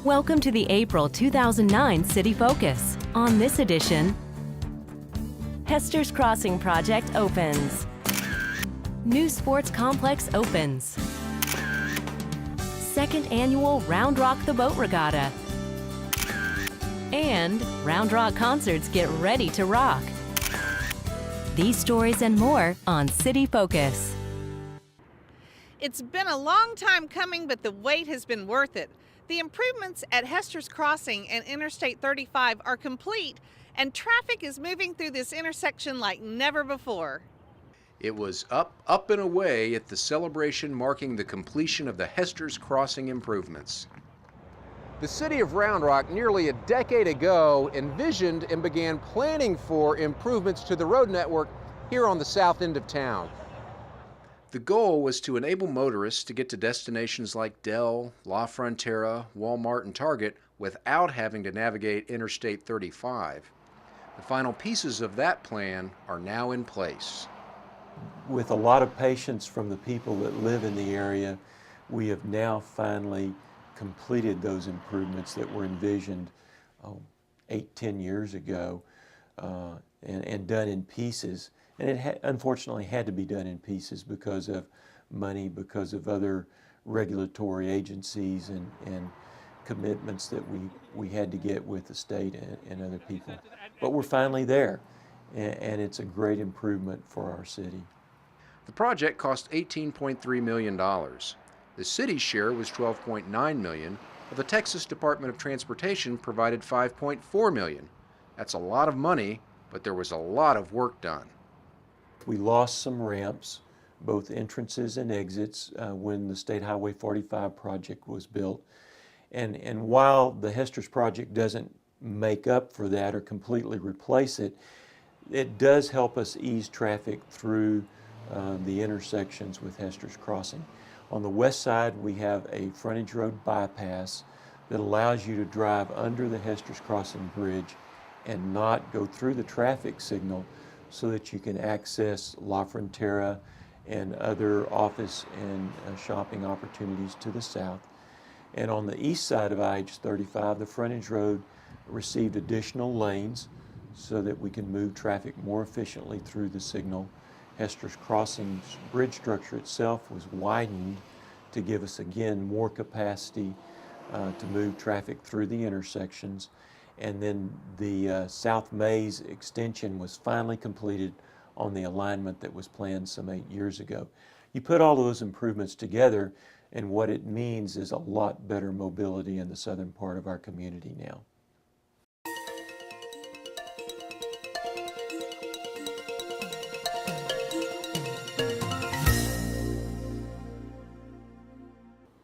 Welcome to the April 2009 City Focus. On this edition, Hester's Crossing project opens. New sports complex opens. Second annual Rock the Boat Regatta. And Round Rock concerts get ready to rock. These stories and more on City Focus. It's been a long time coming, but the wait has been worth it. The improvements at Hester's Crossing and Interstate 35 are complete, and traffic is moving through this intersection like never before. It was up and away at the celebration marking the completion of the Hester's Crossing improvements. The city of Round Rock nearly a decade ago envisioned and began planning for improvements to the road network here on the south end of town. The goal was to enable motorists to get to destinations like Dell, La Frontera, Walmart, and Target without having to navigate Interstate 35. The final pieces of that plan are now in place. With a lot of patience from the people that live in the area, we have now finally completed those improvements that were envisioned 8-10 years ago and done in pieces. And it unfortunately had to be done in pieces because of money, because of other regulatory agencies and commitments that we had to get with the state and other people. But we're finally there, and it's a great improvement for our city. The project cost $18.3 million. The city's share was $12.9 million, but the Texas Department of Transportation provided $5.4 million. That's a lot of money, but there was a lot of work done. We lost some ramps, both entrances and exits, when the State Highway 45 project was built. And while the Hester's project doesn't make up for that or completely replace it, it does help us ease traffic through the intersections with Hester's Crossing. On the west side, we have a frontage road bypass that allows you to drive under the Hester's Crossing bridge and not go through the traffic signal, so that you can access La Frontera and other office and shopping opportunities to the south. And on the east side of IH-35, the frontage road received additional lanes so that we can move traffic more efficiently through the signal. Hester's Crossing's bridge structure itself was widened to give us, again, more capacity to move traffic through the intersections. And then the South Mays extension was finally completed on the alignment that was planned some 8 years ago. You put all of those improvements together, and what it means is a lot better mobility in the southern part of our community now.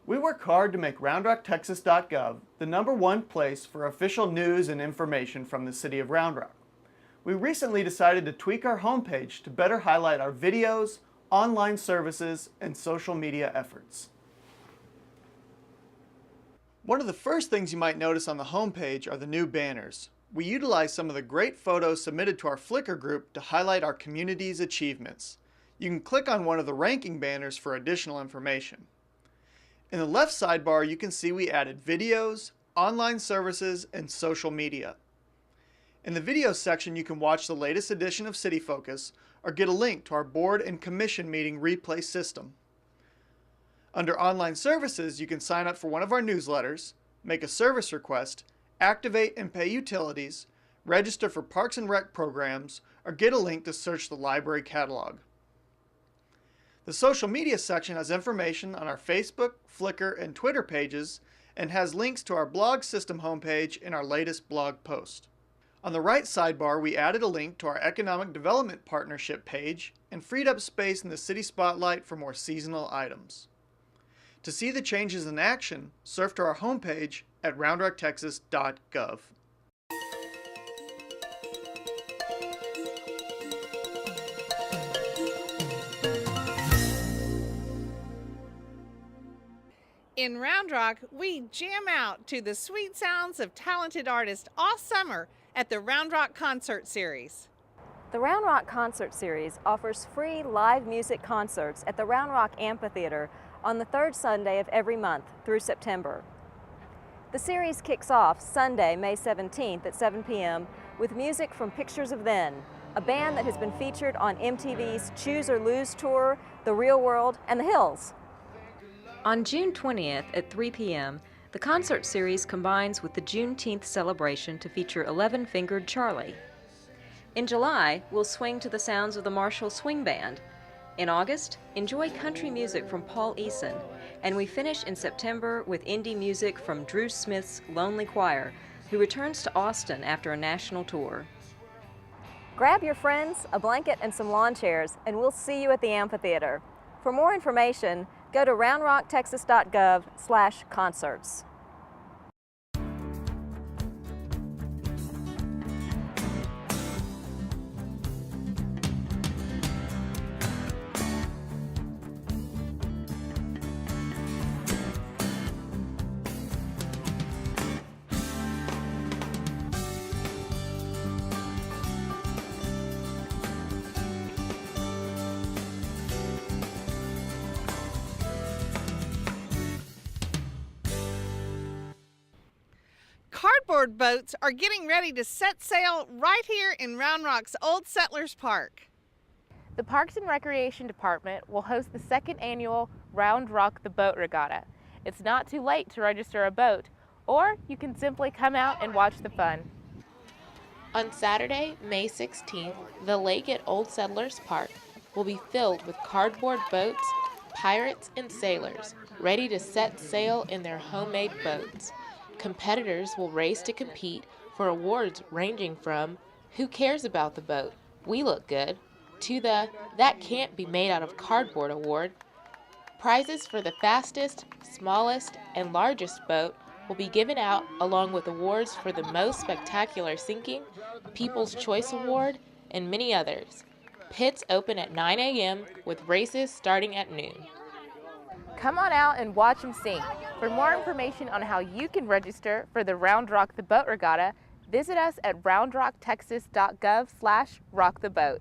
We work hard to make RoundRockTexas.gov the #1 place for official news and information from the city of Round Rock. We recently decided to tweak our homepage to better highlight our videos, online services, and social media efforts. One of the first things you might notice on the homepage are the new banners. We utilize some of the great photos submitted to our Flickr group to highlight our community's achievements. You can click on one of the ranking banners for additional information. In the left sidebar, you can see we added videos, online services, and social media. In the videos section, you can watch the latest edition of City Focus or get a link to our board and commission meeting replay system. Under online services, you can sign up for one of our newsletters, make a service request, activate and pay utilities, register for Parks and Rec programs, or get a link to search the library catalog. The social media section has information on our Facebook, Flickr, and Twitter pages and has links to our blog system homepage and our latest blog post. On the right sidebar, we added a link to our Economic Development Partnership page and freed up space in the City Spotlight for more seasonal items. To see the changes in action, surf to our homepage at RoundRockTexas.gov. In Round Rock, we jam out to the sweet sounds of talented artists all summer at the Round Rock Concert Series. The Round Rock Concert Series offers free live music concerts at the Round Rock Amphitheater on the third Sunday of every month through September. The series kicks off Sunday, May 17th at 7 p.m. with music from Pictures of Then, a band that has been featured on MTV's Choose or Lose tour, The Real World, and The Hills. On June 20th at 3 p.m., the concert series combines with the Juneteenth celebration to feature 11 Fingered Charlie. In July, we'll swing to the sounds of the Marshall Swing Band. In August, enjoy country music from Paul Eason, and we finish in September with indie music from Drew Smith's Lonely Choir, who returns to Austin after a national tour. Grab your friends, a blanket, and some lawn chairs, and we'll see you at the amphitheater. For more information, go to roundrocktexas.gov/concerts. Cardboard boats are getting ready to set sail right here in Round Rock's Old Settlers Park. The Parks and Recreation Department will host the second annual Rock the Boat Regatta. It's not too late to register a boat, or you can simply come out and watch the fun. On Saturday, May 16th, the lake at Old Settlers Park will be filled with cardboard boats, pirates, and sailors ready to set sail in their homemade boats. Competitors will race to compete for awards ranging from "Who cares about the boat? We look good," to the "That can't be made out of cardboard" award. Prizes for the fastest, smallest, and largest boat will be given out, along with awards for the most spectacular sinking, People's Choice Award, and many others. Pits open at 9 a.m. with races starting at noon. Come on out and watch them sing. For more information on how you can register for the Rock the Boat Regatta, visit us at roundrocktexas.gov/rocktheboat.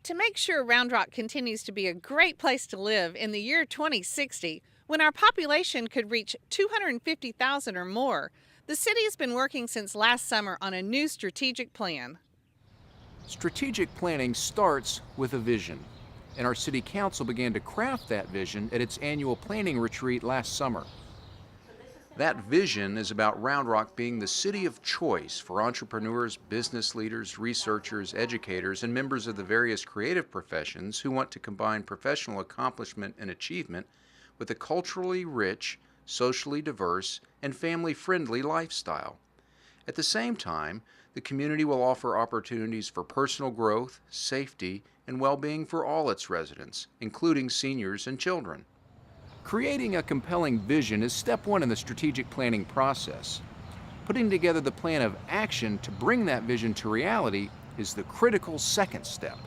To make sure Round Rock continues to be a great place to live in the year 2060, when our population could reach 250,000 or more, the city has been working since last summer on a new strategic plan. Strategic planning starts with a vision, and our city council began to craft that vision at its annual planning retreat last summer. That vision is about Round Rock being the city of choice for entrepreneurs, business leaders, researchers, educators, and members of the various creative professions who want to combine professional accomplishment and achievement with a culturally rich, socially diverse, and family-friendly lifestyle. At the same time, the community will offer opportunities for personal growth, safety, and well-being for all its residents, including seniors and children. Creating a compelling vision is step one in the strategic planning process. Putting together the plan of action to bring that vision to reality is the critical second step.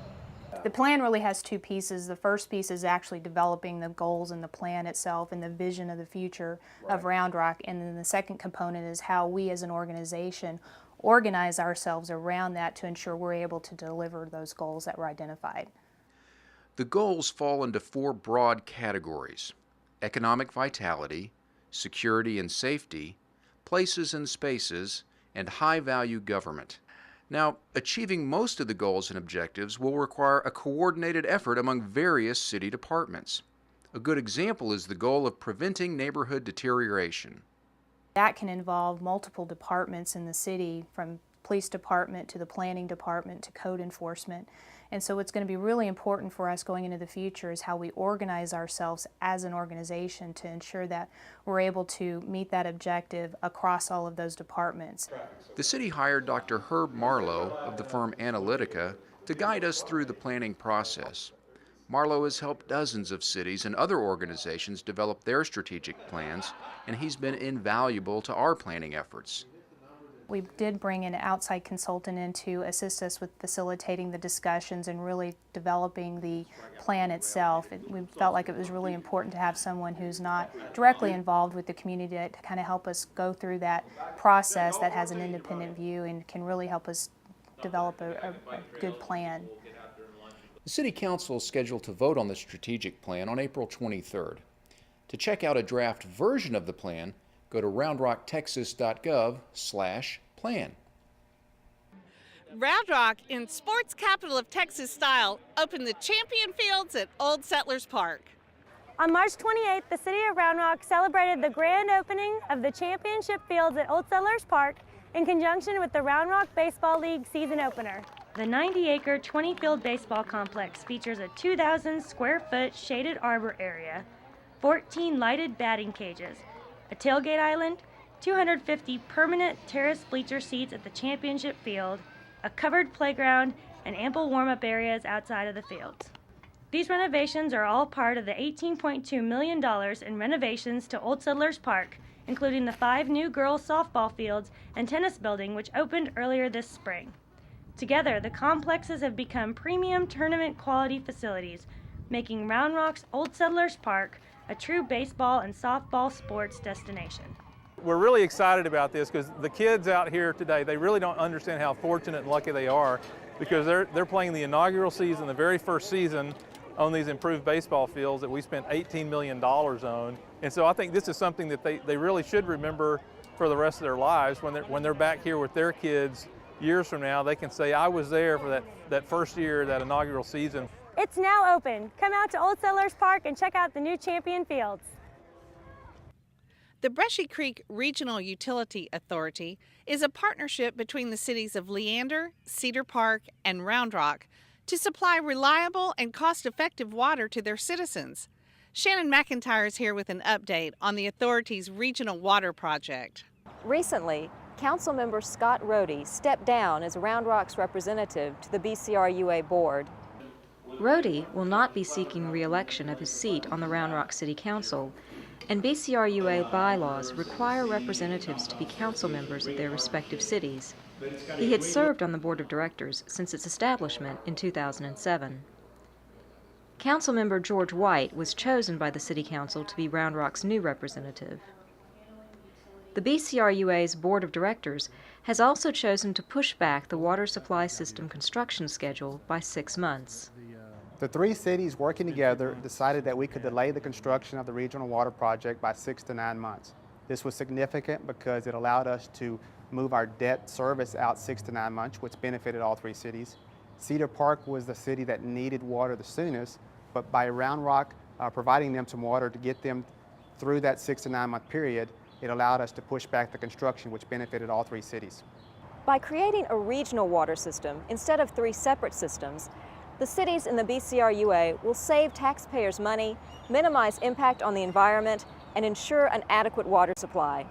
The plan really has two pieces. The first piece is actually developing the goals and the plan itself and the vision of the future of Round Rock, and then the second component is how we as an organization organize ourselves around that to ensure we're able to deliver those goals that were identified. The goals fall into four broad categories: economic vitality, security and safety, places and spaces, and high-value government. Now, achieving most of the goals and objectives will require a coordinated effort among various city departments. A good example is the goal of preventing neighborhood deterioration. That can involve multiple departments in the city, from police department to the planning department to code enforcement. And so what's going to be really important for us going into the future is how we organize ourselves as an organization to ensure that we're able to meet that objective across all of those departments. The city hired Dr. Herb Marlowe of the firm Analytica to guide us through the planning process. Marlowe has helped dozens of cities and other organizations develop their strategic plans, and he's been invaluable to our planning efforts. We did bring an outside consultant in to assist us with facilitating the discussions and really developing the plan itself. We felt like it was really important to have someone who's not directly involved with the community to kind of help us go through that process, that has an independent view and can really help us develop a good plan. The City Council is scheduled to vote on the strategic plan on April 23rd. To check out a draft version of the plan, go to roundrocktexas.gov/plan. Round Rock, in sports capital of Texas style, opened the Champion Fields at Old Settlers Park. On March 28th, the city of Round Rock celebrated the grand opening of the championship fields at Old Settlers Park in conjunction with the Round Rock Baseball League season opener. The 90-acre, 20-field baseball complex features a 2,000-square-foot shaded arbor area, 14 lighted batting cages, a tailgate island, 250 permanent terrace bleacher seats at the championship field, a covered playground, and ample warm-up areas outside of the fields. These renovations are all part of the $18.2 million in renovations to Old Settlers Park, including the 5 new girls softball fields and tennis building which opened earlier this spring. Together, the complexes have become premium tournament quality facilities, making Round Rock's Old Settlers Park a true baseball and softball sports destination. We're really excited about this because the kids out here today, they really don't understand how fortunate and lucky they are because they're playing the inaugural season, the very first season, on these improved baseball fields that we spent $18 million on. And so I think this is something that they really should remember for the rest of their lives. When they're back here with their kids years from now, they can say, I was there for that first year, that inaugural season. It's now open. Come out to Old Settlers Park and check out the new Champion Fields. The Brushy Creek Regional Utility Authority is a partnership between the cities of Leander, Cedar Park, and Round Rock to supply reliable and cost-effective water to their citizens. Shannon McIntyre is here with an update on the authority's regional water project. Recently, Councilmember Scott Rohde stepped down as Round Rock's representative to the BCRUA board. Rohde will not be seeking re-election of his seat on the Round Rock City Council, and BCRUA bylaws require representatives to be council members of their respective cities. He had served on the board of directors since its establishment in 2007. Councilmember George White was chosen by the City Council to be Round Rock's new representative. The BCRUA's board of directors has also chosen to push back the water supply system construction schedule by 6 months. The 3 cities working together decided that we could delay the construction of the regional water project by 6 to 9 months. This was significant because it allowed us to move our debt service out 6 to 9 months, which benefited all 3 cities. Cedar Park was the city that needed water the soonest, but by Round Rock providing them some water to get them through that 6 to 9 month period, it allowed us to push back the construction, which benefited all 3 cities. By creating a regional water system instead of 3 separate systems, the cities in the BCRUA will save taxpayers money, minimize impact on the environment, and ensure an adequate water supply.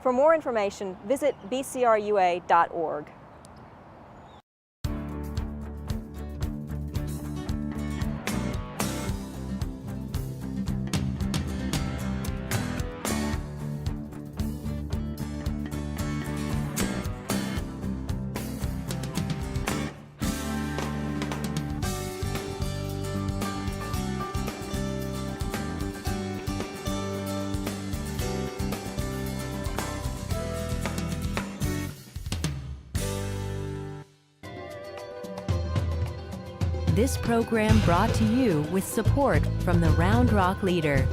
For more information, visit bcrua.org. This program brought to you with support from the Round Rock Leader.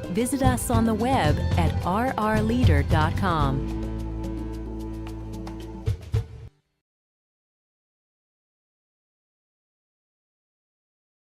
Visit us on the web at rrleader.com.